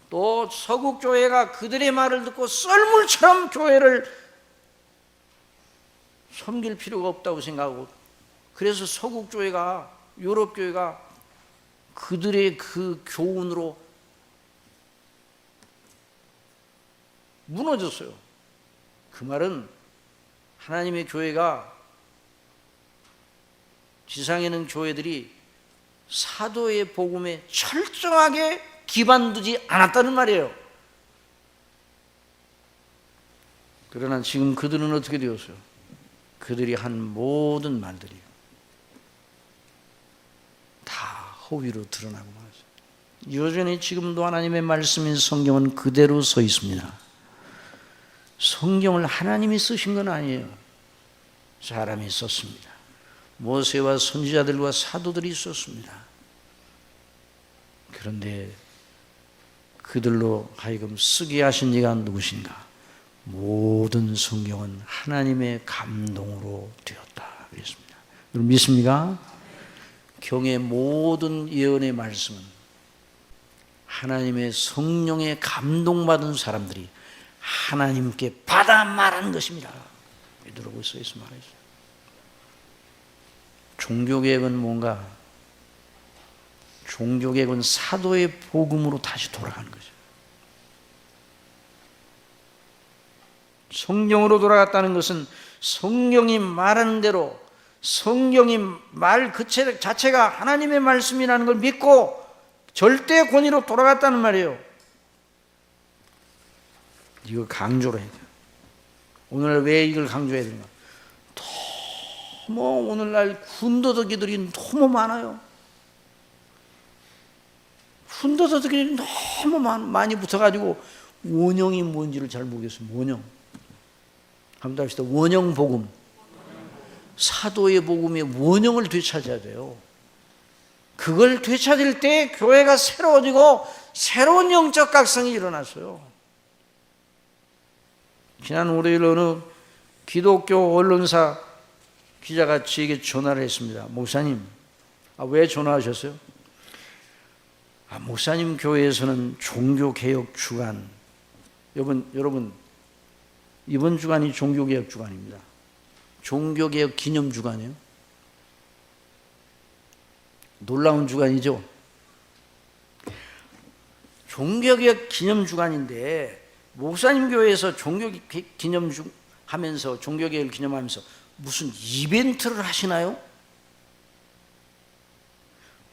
또 서국교회가 그들의 말을 듣고 썰물처럼 교회를 섬길 필요가 없다고 생각하고, 그래서 서국교회가, 유럽교회가 그들의 그 교훈으로 무너졌어요. 그 말은 하나님의 교회가, 지상에 있는 교회들이 사도의 복음에 철저하게 기반두지 않았다는 말이에요. 그러나 지금 그들은 어떻게 되었어요? 그들이 한 모든 말들이 다 허위로 드러나고 말았어요. 여전히 지금도 하나님의 말씀인 성경은 그대로 서 있습니다. 성경을 하나님이 쓰신 건 아니에요. 사람이 썼습니다. 모세와 선지자들과 사도들이 썼습니다. 그런데 그들로 하여금 쓰게 하신 이가 누구신가? 모든 성경은 하나님의 감동으로 되었다 그랬습니다. 여러분 믿습니까? 경의 모든 예언의 말씀은 하나님의 성령에 감동받은 사람들이 하나님께 받아 말하는 것입니다. 베드로고 써있어 말이죠. 종교개혁은 뭔가? 종교개혁은 사도의 복음으로 다시 돌아가는 거죠. 성경으로 돌아갔다는 것은 성경이 말하는 대로, 성경이 말 그 자체가 하나님의 말씀이라는 걸 믿고 절대 권위로 돌아갔다는 말이에요. 이거 강조를 해야 돼요. 오늘 왜 이걸 강조해야 되는가? 너무 오늘날 군더더기들이 너무 많아요. 군더더기들이 너무 많이 붙어가지고 원형이 뭔지를 잘 모르겠어요. 원형. 한번 합시다. 원형 복음. 사도의 복음의 원형을 되찾아야 돼요. 그걸 되찾을 때 교회가 새로워지고 새로운 영적 각성이 일어났어요. 지난 월요일 어느 기독교 언론사 기자가 저에게 전화를 했습니다. 목사님, 왜 전화하셨어요? 목사님 교회에서는 종교개혁 주간, 여러분 이번 주간이 종교개혁 주간입니다. 종교개혁 기념 주간이에요. 놀라운 주간이죠. 종교개혁 기념 주간인데 목사님 교회에서 종교개혁 기념 하면서, 종교개혁을 기념하면서 무슨 이벤트를 하시나요?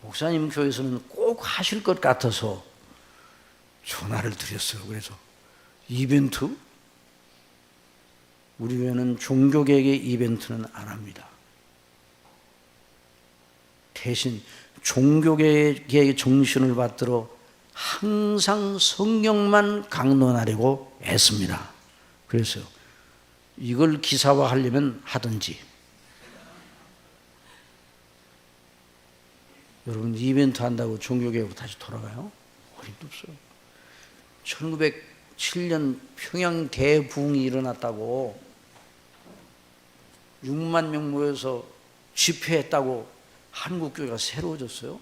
목사님 교회에서는 꼭 하실 것 같아서 전화를 드렸어요. 그래서 이벤트? 우리 교회는 종교개혁의 이벤트는 안 합니다. 대신 종교개혁의 정신을 받들어 항상 성경만 강론하려고 애씁니다. 그래서 이걸 기사화하려면 하든지. 여러분 이벤트 한다고 종교개혁으로 다시 돌아가요? 어림도 없어요. 1907년 평양 대부흥이 일어났다고 6만 명 모여서 집회했다고 한국교회가 새로워졌어요?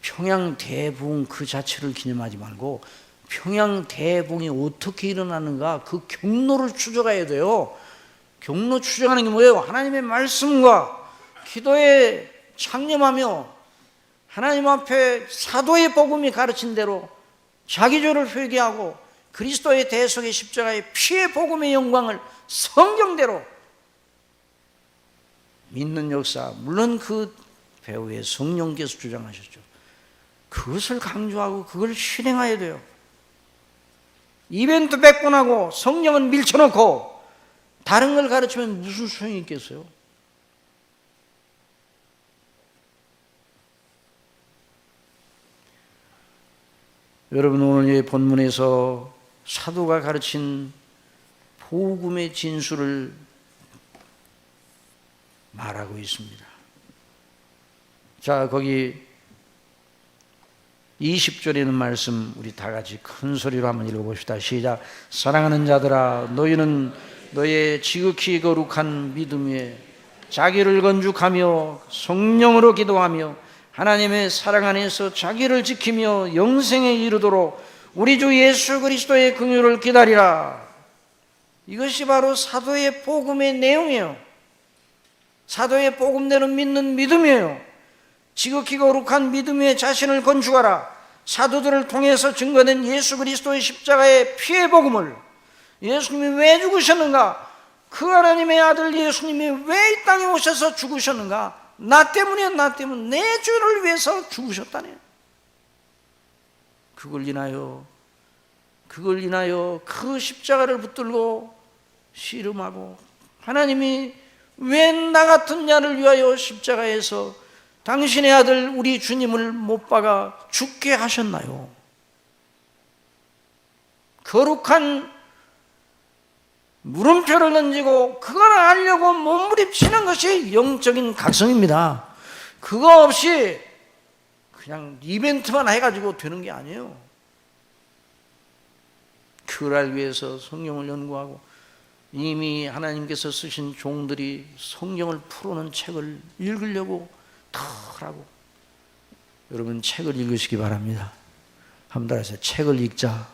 평양 대부흥 그 자체를 기념하지 말고 평양 대부흥이 어떻게 일어나는가 그 경로를 추적해야 돼요. 경로 추적하는 게 뭐예요? 하나님의 말씀과 기도에 창념하며 하나님 앞에 사도의 복음이 가르친 대로 자기죄를 회개하고 그리스도의 대속의 십자가의 피의 복음의 영광을 성경대로 믿는 역사, 물론 그 배후에 성령께서 주장하셨죠. 그것을 강조하고 그걸 실행해야 돼요. 이벤트 100번 성령은 밀쳐놓고 다른 걸 가르치면 무슨 소용이 있겠어요? 여러분 오늘 이 본문에서 사도가 가르친 복음의 진수를 말하고 있습니다. 자, 거기 20절에 있는 말씀 우리 다 같이 큰 소리로 한번 읽어봅시다. 시작. 사랑하는 자들아, 너희는 너의 지극히 거룩한 믿음 위에 자기를 건축하며 성령으로 기도하며 하나님의 사랑 안에서 자기를 지키며 영생에 이르도록 우리 주 예수 그리스도의 긍휼을 기다리라. 이것이 바로 사도의 복음의 내용이에요. 사도의 복음대로 믿는 믿음이에요. 지극히 거룩한 믿음 위에 자신을 건축하라. 사도들을 통해서 증거된 예수 그리스도의 십자가의 피의 복음을, 예수님이 왜 죽으셨는가, 그 하나님의 아들 예수님이 왜 이 땅에 오셔서 죽으셨는가, 나 때문에 내 죄를 위해서 죽으셨다네. 그걸 인하여 그 십자가를 붙들고 씨름하고, 하나님이 왜 나 같은 자를 위하여 십자가에서 당신의 아들 우리 주님을 못 박아 죽게 하셨나요? 거룩한 물음표를 던지고 그걸 알려고 몸부림치는 것이 영적인 각성입니다. 그거 없이 그냥 이벤트만 해가지고 되는 게 아니에요. 그걸 알기 위해서 성경을 연구하고, 이미 하나님께서 쓰신 종들이 성경을 풀어놓은 책을 읽으려고 하고, 여러분 책을 읽으시기 바랍니다. 한번 따라하세요. 책을 읽자.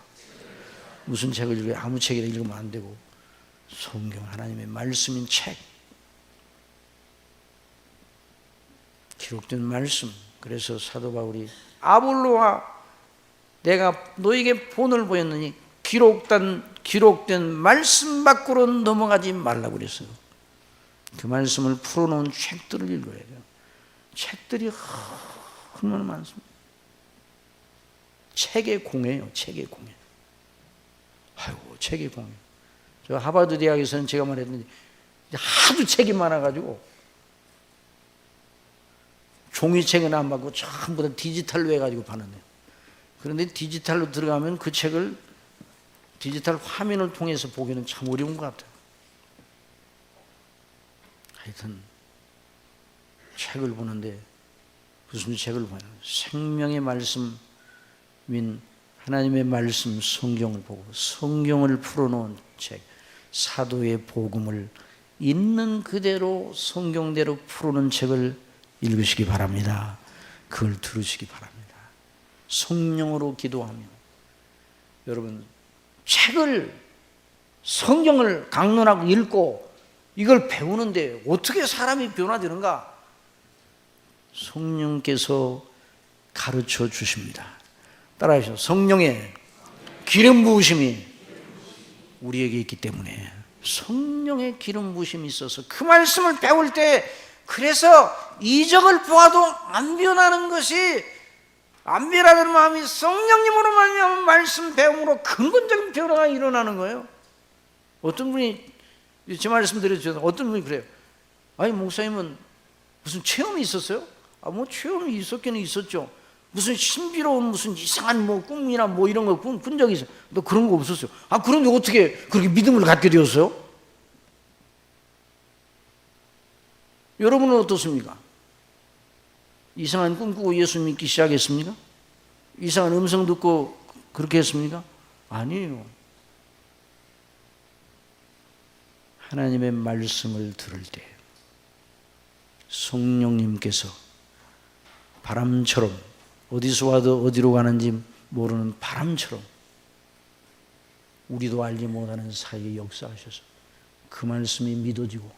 무슨 책을 읽어요? 아무 책이나 읽으면 안 되고, 성경 하나님의 말씀인 책, 기록된 말씀. 그래서 사도 바울이 아볼로와 내가 너에게 본을 보였느니 기록된 말씀 밖으로 넘어가지 말라고 그랬어요. 그 말씀을 풀어놓은 책들을 읽어야 돼요. 책들이 얼마나 많습니다. 책의 공예요. 책의 공예. 아이고, 책의 공예. 저 하버드 대학에서는 제가 말했는데 하도 책이 많아가지고 종이책은 안 받고 전부 다 디지털로 해가지고 파는데요. 그런데 디지털로 들어가면 그 책을 디지털 화면을 통해서 보기는 참 어려운 것 같아요. 하여튼 책을 보는데 무슨 책을 보냐, 생명의 말씀인 하나님의 말씀 성경을 보고 성경을 풀어놓은 책, 사도의 복음을 있는 그대로 성경대로 풀어놓은 책을 읽으시기 바랍니다. 그걸 들으시기 바랍니다. 성령으로 기도하며, 여러분 책을, 성경을 강론하고 읽고 이걸 배우는데 어떻게 사람이 변화되는가? 성령께서 가르쳐 주십니다. 따라하시죠. 성령의 기름 부으심이 우리에게 있기 때문에, 성령의 기름 부으심이 있어서 그 말씀을 배울 때, 그래서 이적을 보아도 안 변하는 것이, 안 변하는 마음이 성령님으로 말미암은 말씀 배움으로 근본적인 변화가 일어나는 거예요. 어떤 분이 제 말씀 드려주셔서 어떤 분이 그래요. 아니 목사님은 무슨 체험이 있었어요? 뭐 체험이 있었기는 있었죠. 무슨 신비로운 무슨 이상한 뭐 꿈이나 뭐 이런 거 꾼 적이 있어요? 너 그런 거 없었어요. 그런데 어떻게 그렇게 믿음을 갖게 되었어요? 여러분은 어떻습니까? 이상한 꿈 꾸고 예수 믿기 시작했습니까? 이상한 음성 듣고 그렇게 했습니까? 아니에요. 하나님의 말씀을 들을 때 성령님께서 바람처럼 어디서 와도 어디로 가는지 모르는 바람처럼 우리도 알지 못하는 사이에 역사하셔서 그 말씀이 믿어지고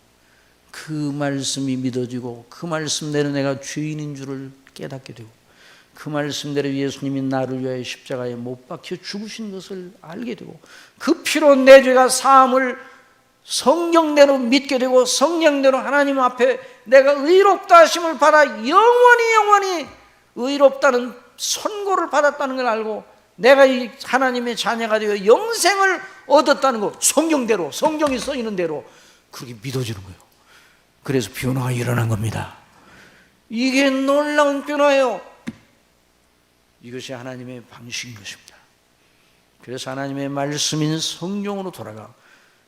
그 말씀대로 내가 죄인인 줄을 깨닫게 되고 그 말씀대로 예수님이 나를 위하여 십자가에 못 박혀 죽으신 것을 알게 되고 그 피로 내 죄가 사함을 성경대로 믿게 되고 성령대로 하나님 앞에 내가 의롭다 하심을 받아 영원히 의롭다는 선고를 받았다는 걸 알고 내가 이 하나님의 자녀가 되어 영생을 얻었다는 거 성경대로 성경이 써 있는 대로 그렇게 믿어지는 거예요. 그래서 변화가 일어난 겁니다. 이게 놀라운 변화예요. 이것이 하나님의 방식인 것입니다. 그래서 하나님의 말씀인 성경으로 돌아가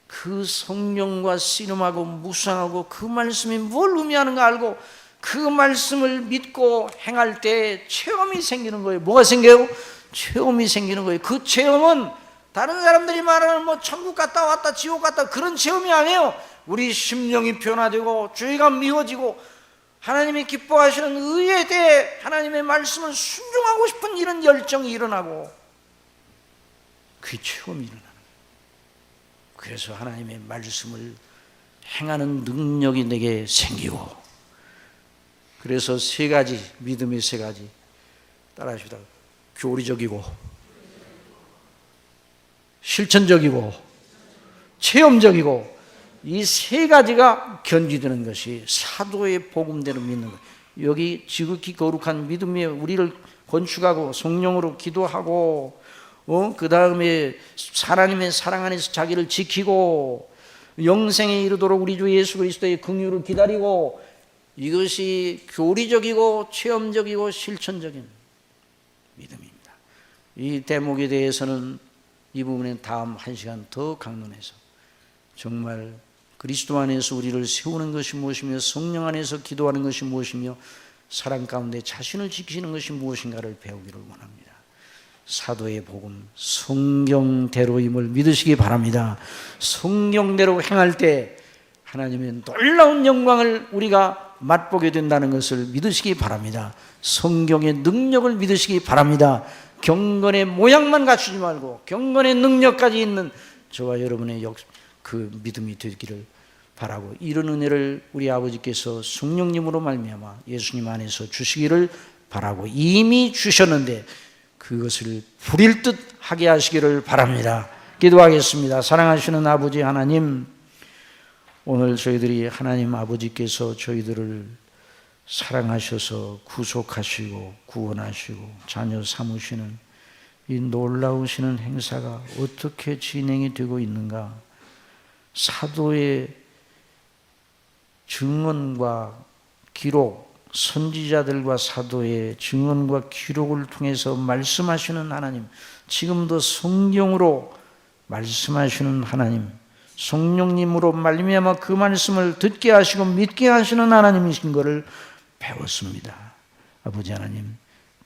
그 성령과 씨름하고 묵상하고 그 말씀이 뭘 의미하는가 알고 그 말씀을 믿고 행할 때 체험이 생기는 거예요. 뭐가 생겨요? 체험이 생기는 거예요. 그 체험은 다른 사람들이 말하는 뭐 천국 갔다 왔다 지옥 갔다 그런 체험이 아니에요. 우리 심령이 변화되고 죄가 미워지고 하나님이 기뻐하시는 의에 대해 하나님의 말씀을 순종하고 싶은 이런 열정이 일어나고 그 체험이 일어나는 거예요. 그래서 하나님의 말씀을 행하는 능력이 내게 생기고 그래서 세 가지 믿음의 세 가지 따라하십시다. 교리적이고 실천적이고 체험적이고 이 세 가지가 견지되는 것이 사도의 복음대로 믿는 거예요. 여기 지극히 거룩한 믿음에 우리를 건축하고 성령으로 기도하고 그 다음에 하나님의 사랑 안에서 자기를 지키고 영생에 이르도록 우리 주 예수 그리스도의 긍휼을 기다리고 이것이 교리적이고 체험적이고 실천적인 믿음입니다. 이 대목에 대해서는 이 부분에 다음 1시간 더 강론해서 정말 그리스도 안에서 우리를 세우는 것이 무엇이며 성령 안에서 기도하는 것이 무엇이며 사랑 가운데 자신을 지키는 것이 무엇인가를 배우기를 원합니다. 사도의 복음 성경대로임을 믿으시기 바랍니다. 성경대로 행할 때 하나님의 놀라운 영광을 우리가 맛보게 된다는 것을 믿으시기 바랍니다. 성경의 능력을 믿으시기 바랍니다. 경건의 모양만 갖추지 말고 경건의 능력까지 있는 저와 여러분의 그 믿음이 되기를 바라고 이런 은혜를 우리 아버지께서 성령님으로 말미암아 예수님 안에서 주시기를 바라고 이미 주셨는데 그것을 부릴 듯 하게 하시기를 바랍니다. 기도하겠습니다. 사랑하시는 아버지 하나님, 오늘 저희들이 하나님 아버지께서 저희들을 사랑하셔서 구속하시고 구원하시고 자녀 삼으시는 이 놀라우시는 행사가 어떻게 진행이 되고 있는가? 사도의 증언과 기록, 선지자들과 사도의 증언과 기록을 통해서 말씀하시는 하나님, 지금도 성경으로 말씀하시는 하나님, 성령님으로 말미암아 그 말씀을 듣게 하시고 믿게 하시는 하나님이신 것을 배웠습니다. 아버지 하나님,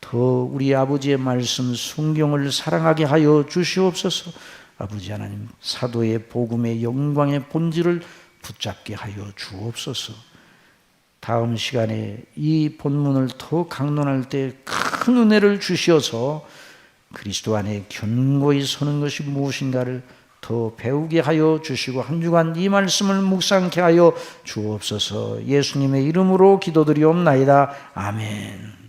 더 우리 아버지의 말씀 성경을 사랑하게 하여 주시옵소서. 아버지 하나님, 사도의 복음의 영광의 본질을 붙잡게 하여 주옵소서. 다음 시간에 이 본문을 더 강론할 때 큰 은혜를 주시어서 그리스도 안에 견고히 서는 것이 무엇인가를 더 배우게 하여 주시고 한 주간 이 말씀을 묵상케 하여 주옵소서. 예수님의 이름으로 기도드리옵나이다. 아멘.